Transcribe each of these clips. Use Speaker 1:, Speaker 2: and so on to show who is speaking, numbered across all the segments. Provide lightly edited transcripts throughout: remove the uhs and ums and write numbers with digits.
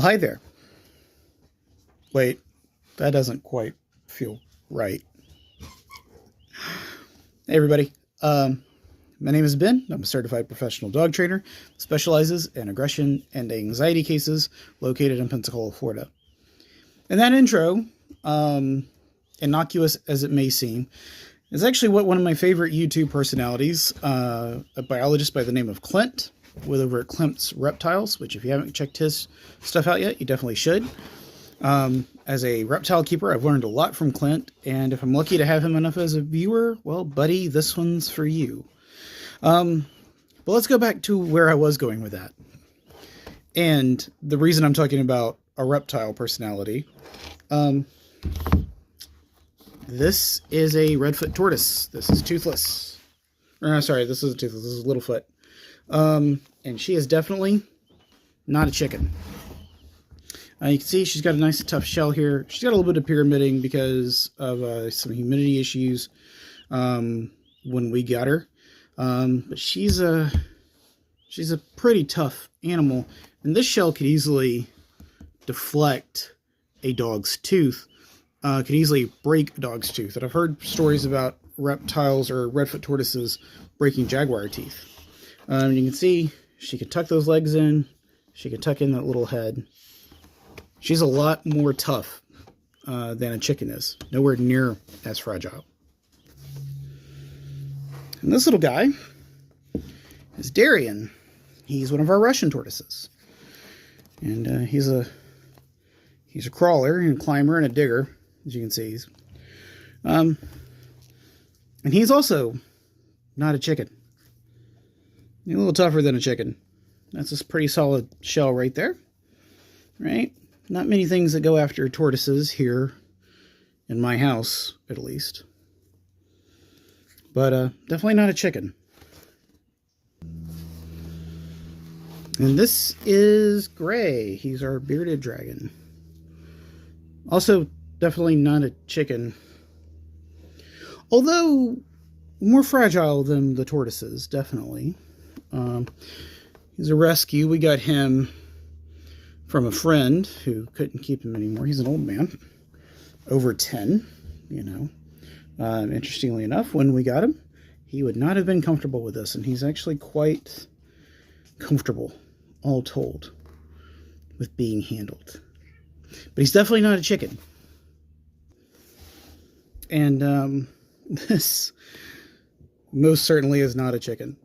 Speaker 1: Well, hi there. Wait, that doesn't quite feel right. Hey, everybody. My name is Ben. I'm a certified professional dog trainer, specializes in aggression and anxiety cases located in Pensacola, Florida. And that intro, innocuous as it may seem, is actually what one of my favorite YouTube personalities, a biologist by the name of Clint, with over at Clint's Reptiles, which if you haven't checked his stuff out yet, you definitely should. As a reptile keeper, I've learned a lot from Clint, and if I'm lucky to have him enough as a viewer, well, buddy, this one's for you. But let's go back to where I was going with that. And the reason I'm talking about a reptile personality, this is a redfoot tortoise. This is toothless. Sorry, this is a toothless. This is Littlefoot. And she is definitely not a chicken. You can see she's got a nice tough shell here. She's got a little bit of pyramiding because of some humidity issues when we got her. But she's a pretty tough animal. And this shell could easily deflect a dog's tooth. Could easily break a dog's tooth. And I've heard stories about reptiles or redfoot tortoises breaking jaguar teeth. You can see she could tuck those legs in. She could tuck in that little head. She's a lot more tough than a chicken is. Nowhere near as fragile. And this little guy is Darian. He's one of our Russian tortoises. And he's a crawler and a climber and a digger, as you can see. And he's also not a chicken. He's a little tougher than a chicken. That's a pretty solid shell right there. Right? Not many things that go after tortoises here in my house, at least. But definitely not a chicken. And this is Gray. He's our bearded dragon. Also, definitely not a chicken. Although, more fragile than the tortoises, definitely. He's a rescue. We got him from a friend who couldn't keep him anymore. He's an old man, over 10, you know. Interestingly enough, when we got him, he would not have been comfortable with us, and he's actually quite comfortable, all told, with being handled. But he's definitely not a chicken. And this most certainly is not a chicken.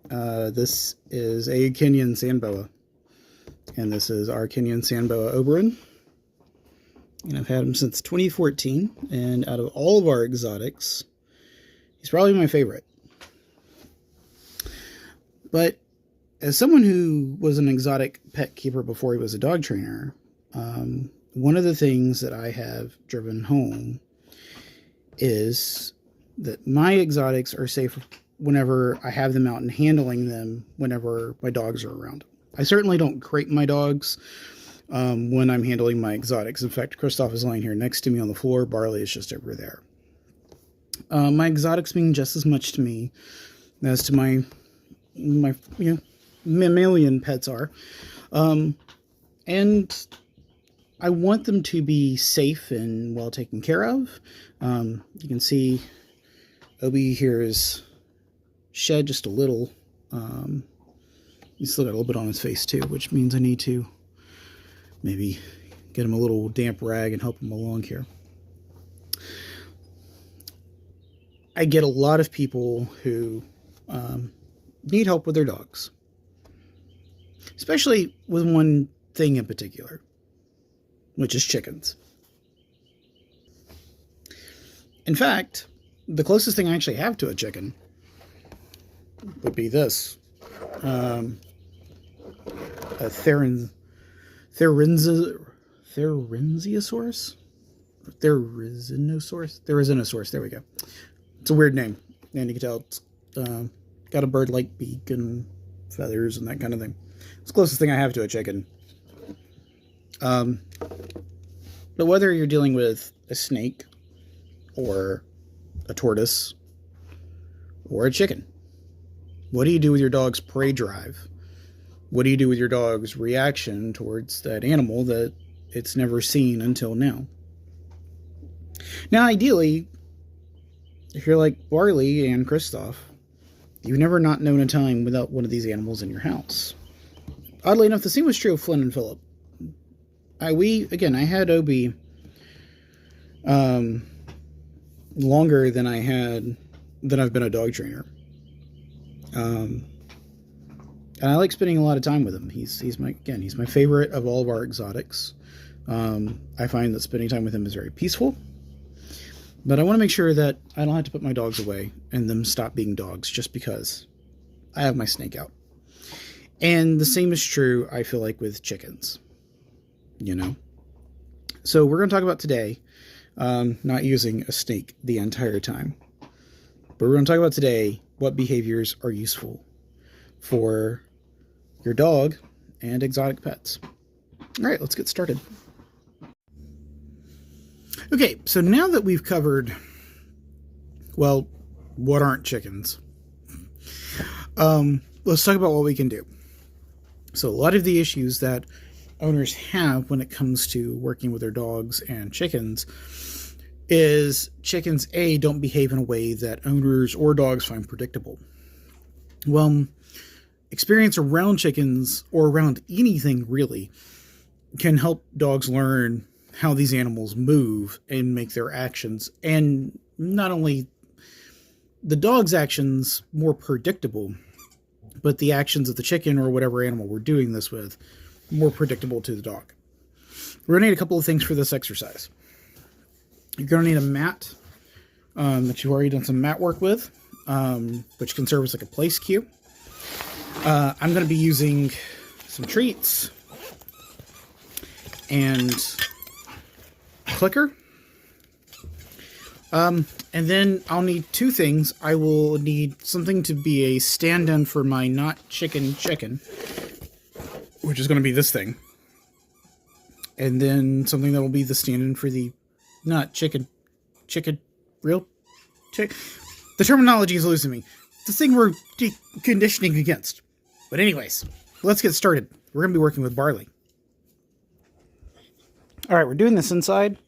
Speaker 1: This is a Kenyan sandboa. And this is our Kenyan sandboa Oberon. And I've had him since 2014. And out of all of our exotics, he's probably my favorite. But as someone who was an exotic pet keeper before he was a dog trainer, one of the things that I have driven home is that my exotics are safe whenever I have them out and handling them whenever my dogs are around. I certainly don't crate my dogs when I'm handling my exotics. In fact, Kristoff is lying here next to me on the floor. Barley is just over there. My exotics mean just as much to me as to my mammalian pets are. And I want them to be safe and well taken care of. You can see Obi here is shed just a little. He's still got a little bit on his face too, which means I need to maybe get him a little damp rag and help him along here. I get a lot of people who need help with their dogs, especially with one thing in particular, which is chickens. In fact, the closest thing I actually have to a chicken would be this. A Therizinosaurus? Therizinosaurus, there we go. It's a weird name, and you can tell it's got a bird-like beak and feathers and that kind of thing. It's the closest thing I have to a chicken. But whether you're dealing with a snake, or a tortoise, or a chicken, what do you do with your dog's prey drive What do you do with your dog's reaction towards that animal that it's never seen until now? Now, ideally, if you're like Barley and Kristoff, you've never not known a time without one of these animals in your house. Oddly enough, the same was true of Flynn and Philip. I had Obi longer than I've been a dog trainer. And I like spending a lot of time with him. He's my favorite of all of our exotics. I find that spending time with him is very peaceful. But I want to make sure that I don't have to put my dogs away and them stop being dogs just because I have my snake out. And the same is true, I feel like, with chickens. So we're going to talk about today, not using a snake the entire time. But we're going to talk about today what behaviors are useful for your dog and exotic pets. All right, let's get started. Okay, so now that we've covered, well, what aren't chickens, let's talk about what we can do. So a lot of the issues that owners have when it comes to working with their dogs and chickens is chickens, A, don't behave in a way that owners or dogs find predictable. Well, experience around chickens or around anything really can help dogs learn how these animals move and make their actions, and not only the dog's actions more predictable, but the actions of the chicken or whatever animal we're doing this with more predictable to the dog. We're going to need a couple of things for this exercise. You're going to need a mat that you've already done some mat work with, which can serve as like a place cue. I'm going to be using some treats and clicker. And then I'll need two things. I will need something to be a stand-in for my not chicken, which is going to be this thing. And then something that will be the stand-in for the not chicken, real chick. The terminology is losing me. The thing we're conditioning against. But anyways, let's get started. We're going to be working with Barley. All right, we're doing this inside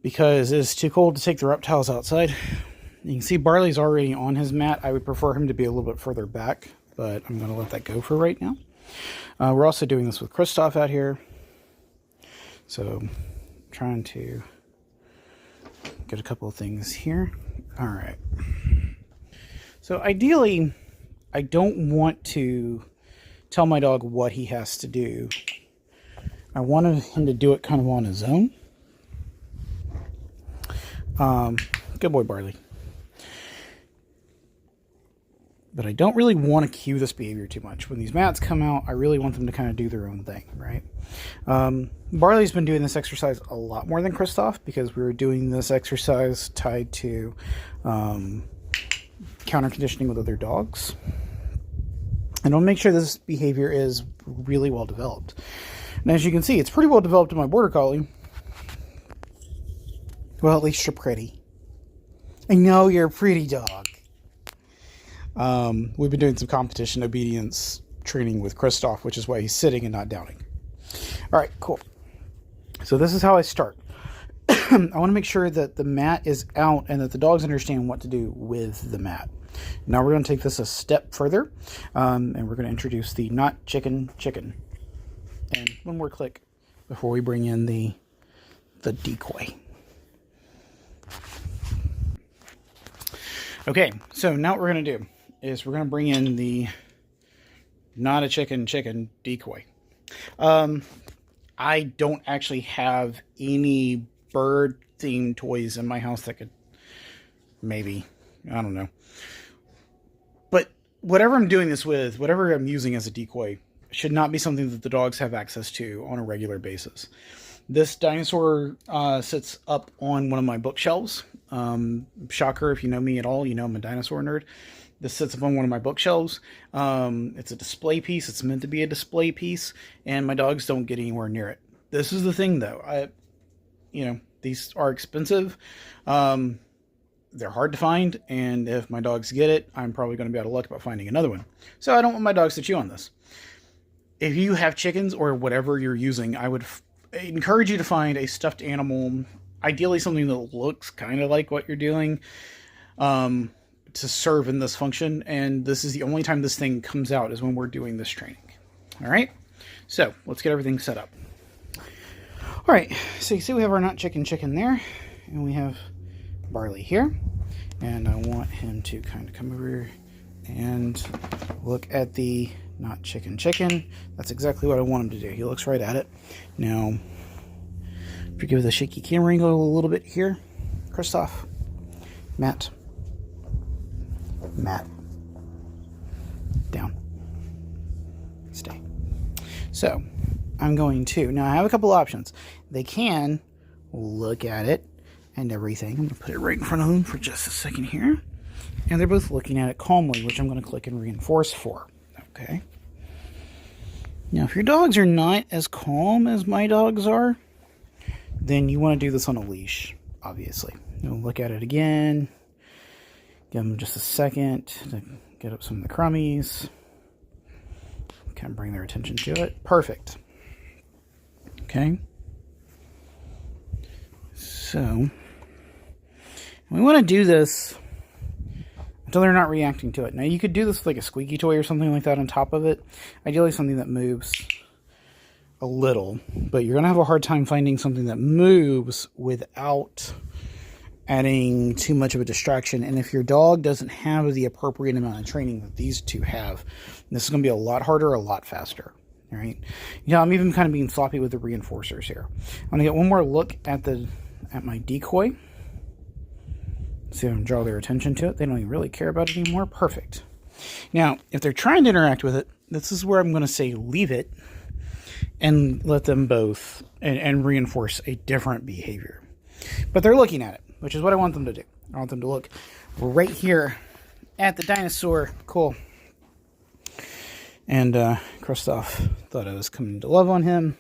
Speaker 1: because it's too cold to take the reptiles outside. You can see Barley's already on his mat. I would prefer him to be a little bit further back, but I'm going to let that go for right now. We're also doing this with Kristoff out here. So I'm trying to get a couple of things here. All right. So ideally, I don't want to tell my dog what he has to do. I wanted him to do it kind of on his own. Good boy, Barley. But I don't really want to cue this behavior too much. When these mats come out, I really want them to kind of do their own thing, right? Barley's been doing this exercise a lot more than Kristoff because we were doing this exercise tied to counter conditioning with other dogs. And I'll make sure this behavior is really well developed. And as you can see, it's pretty well developed in my Border Collie. Well, at least you're pretty. I know you're a pretty dog. We've been doing some competition obedience training with Kristoff, which is why he's sitting and not downing. All right, cool. So this is how I start. I want to make sure that the mat is out and that the dogs understand what to do with the mat. Now we're going to take this a step further, and we're going to introduce the not chicken. And one more click before we bring in the decoy. Okay, so now what we're going to do is we're going to bring in the not a chicken decoy. I don't actually have any bird-themed toys in my house that could maybe, I don't know. But whatever I'm doing this with, whatever I'm using as a decoy, should not be something that the dogs have access to on a regular basis. This dinosaur sits up on one of my bookshelves. Shocker, if you know me at all, you know I'm a dinosaur nerd. This sits up on one of my bookshelves. It's a display piece. It's meant to be a display piece, and my dogs don't get anywhere near it. This is the thing, though. These are expensive. they're hard to find, and if my dogs get it, I'm probably going to be out of luck about finding another one. So I don't want my dogs to chew on this. If you have chickens or whatever you're using, I would encourage you to find a stuffed animal, ideally something that looks kind of like what you're doing, to serve in this function. And this is the only time this thing comes out, is when we're doing this training. All right, so let's get everything set up. All right, so you see we have our not chicken there, and we have Barley here, and I want him to kind of come over here and look at the not chicken. That's exactly what I want him to do. He looks right at it. Now, forgive the shaky camera angle a little bit here. Christoph, Matt, down, stay. So I'm going to, now I have a couple options. They can look at it and everything. I'm going to put it right in front of them for just a second here. And they're both looking at it calmly, which I'm going to click and reinforce for. Okay. Now, if your dogs are not as calm as my dogs are, then you want to do this on a leash, obviously. You'll look at it again. Give them just a second to get up some of the crummies. Kind of bring their attention to it. Perfect. Okay. So, we want to do this until they're not reacting to it. Now, you could do this with like a squeaky toy or something like that on top of it. Ideally, something that moves a little. But you're going to have a hard time finding something that moves without adding too much of a distraction. And if your dog doesn't have the appropriate amount of training that these two have, this is going to be a lot harder, a lot faster. All right. Yeah, I'm even kind of being sloppy with the reinforcers here. I'm going to get one more look at my decoy. See if I can draw their attention to it. They don't even really care about it anymore. Perfect. Now, if they're trying to interact with it, this is where I'm going to say leave it and let them both and reinforce a different behavior. But they're looking at it, which is what I want them to do. I want them to look right here at the dinosaur. Cool. And Christoph thought I was coming to love on him,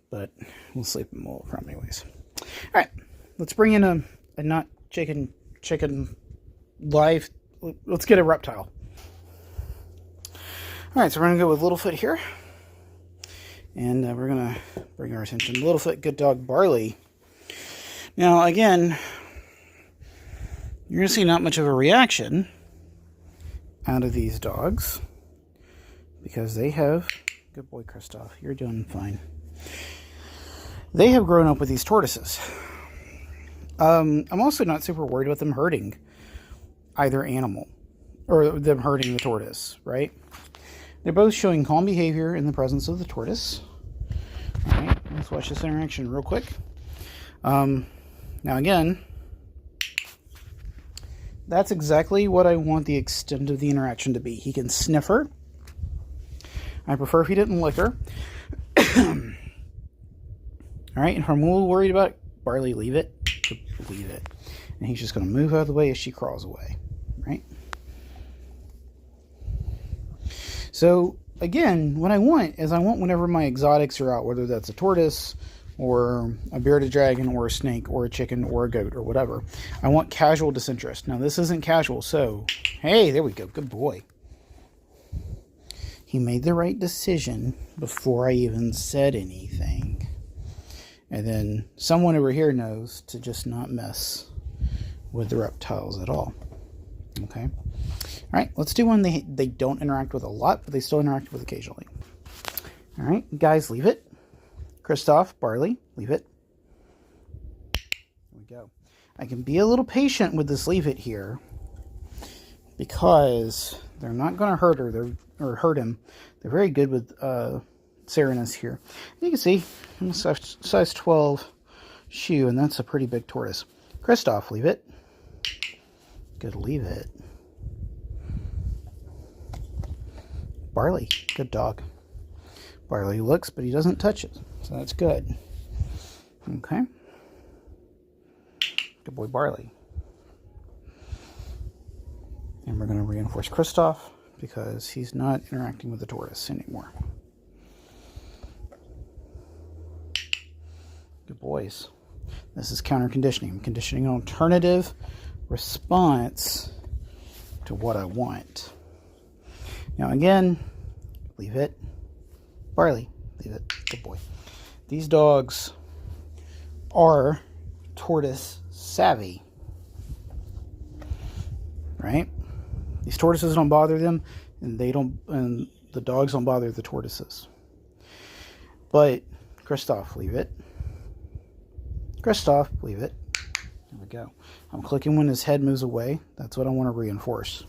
Speaker 1: but we'll sleep him all from anyways. All right, let's bring in a not chicken live. Let's get a reptile. All right, so we're gonna go with Littlefoot here, and we're gonna bring our attention to Littlefoot, good dog Barley. Now again, you're gonna see not much of a reaction out of these dogs because they have, good boy Christoph, you're doing fine. They have grown up with these tortoises. I'm also not super worried about them hurting either animal or them hurting the tortoise, right? They're both showing calm behavior in the presence of the tortoise. All right, let's watch this interaction real quick. Now again, that's exactly what I want the extent of the interaction to be. He can sniff her. I prefer if he didn't lick her. All right, and if I'm a little worried about Barley, leave it. Leave it. And he's just going to move out of the way as she crawls away, right? So, again, what I want is whenever my exotics are out, whether that's a tortoise or a bearded dragon or a snake or a chicken or a goat or whatever, I want casual disinterest. Now, this isn't casual, so, hey, there we go. Good boy. He made the right decision before I even said anything. And then someone over here knows to just not mess with the reptiles at all. Okay. All right, let's do one they don't interact with a lot, but they still interact with occasionally. All right, guys, leave it. Christoph, Barley, leave it. There we go. I can be a little patient with this leave it here because they're not going to hurt her or hurt him. They're very good with Serenus here. You can see I'm a size 12 shoe, and that's a pretty big tortoise. Christoph, leave it. Good, leave it. Barley, good dog. Barley looks, but he doesn't touch it, so that's good. Okay. Good boy, Barley. And we're going to reinforce Christoph because he's not interacting with the tortoise anymore. Good boys. This is counter conditioning. I'm conditioning an alternative response to what I want. Now again, leave it. Barley, leave it. Good boy. These dogs are tortoise savvy, right? These tortoises don't bother them, and the dogs don't bother the tortoises. But Christoph, leave it. Christoph, leave it. There we go. I'm clicking when his head moves away. That's what I want to reinforce.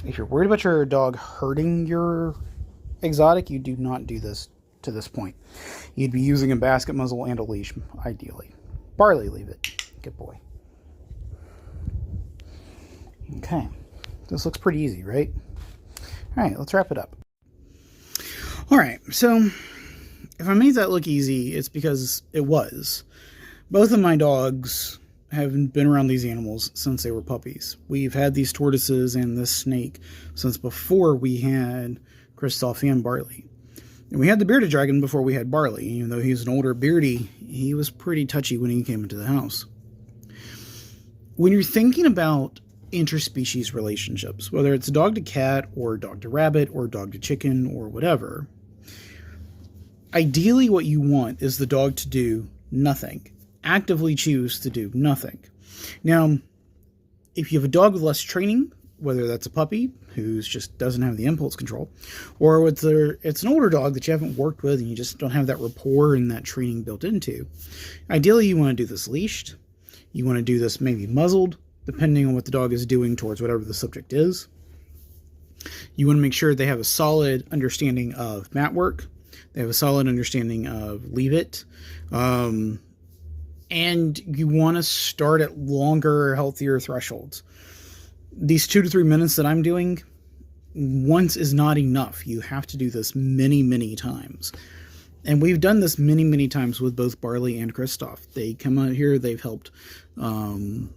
Speaker 1: If you're worried about your dog hurting your exotic, you do not do this to this point. You'd be using a basket muzzle and a leash, ideally. Barley, leave it. Good boy. Okay. This looks pretty easy, right? All right, let's wrap it up. All right, so if I made that look easy, it's because it was. Both of my dogs have been around these animals since they were puppies. We've had these tortoises and this snake since before we had Christoph and Barley. And we had the bearded dragon before we had Barley. Even though he's an older beardy, he was pretty touchy when he came into the house. When you're thinking about interspecies relationships, whether it's dog to cat or dog to rabbit or dog to chicken or whatever, ideally what you want is the dog to do nothing. Actively choose to do nothing. Now, if you have a dog with less training, whether that's a puppy who just doesn't have the impulse control, or it's an older dog that you haven't worked with and you just don't have that rapport and that training built into, ideally you want to do this leashed. You want to do this maybe muzzled, depending on what the dog is doing towards whatever the subject is. You want to make sure they have a solid understanding of mat work. They have a solid understanding of leave it. And you want to start at longer, healthier thresholds. These 2 to 3 minutes that I'm doing, once is not enough. You have to do this many, many times. And we've done this many, many times with both Barley and Christoph. They come out here, they've helped bring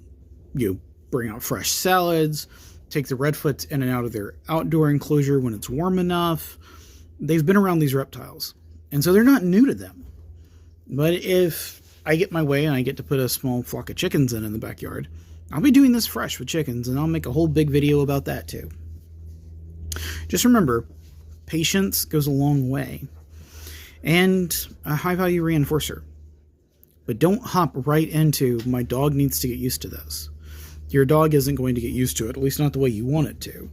Speaker 1: out fresh salads, take the redfoots in and out of their outdoor enclosure when it's warm enough. They've been around these reptiles. And so they're not new to them. But if I get my way and I get to put a small flock of chickens in the backyard, I'll be doing this fresh with chickens, and I'll make a whole big video about that too. Just remember, patience goes a long way. And a high-value reinforcer. But don't hop right into, my dog needs to get used to this. Your dog isn't going to get used to it, at least not the way you want it to.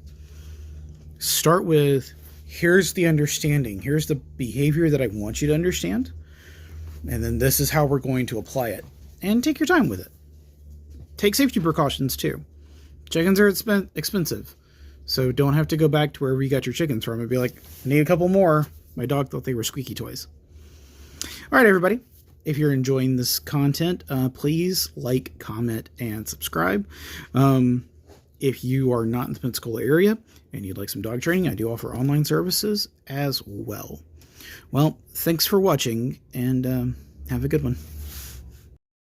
Speaker 1: Start with, here's the understanding. Here's the behavior that I want you to understand. And then this is how we're going to apply it. And take your time with it. Take safety precautions too. Chickens are expensive. So don't have to go back to wherever you got your chickens from and be like, I need a couple more. My dog thought they were squeaky toys. All right, everybody. If you're enjoying this content, please like, comment, and subscribe. If you are not in the Pensacola area and you'd like some dog training, I do offer online services as well. Well, thanks for watching, and have a good one.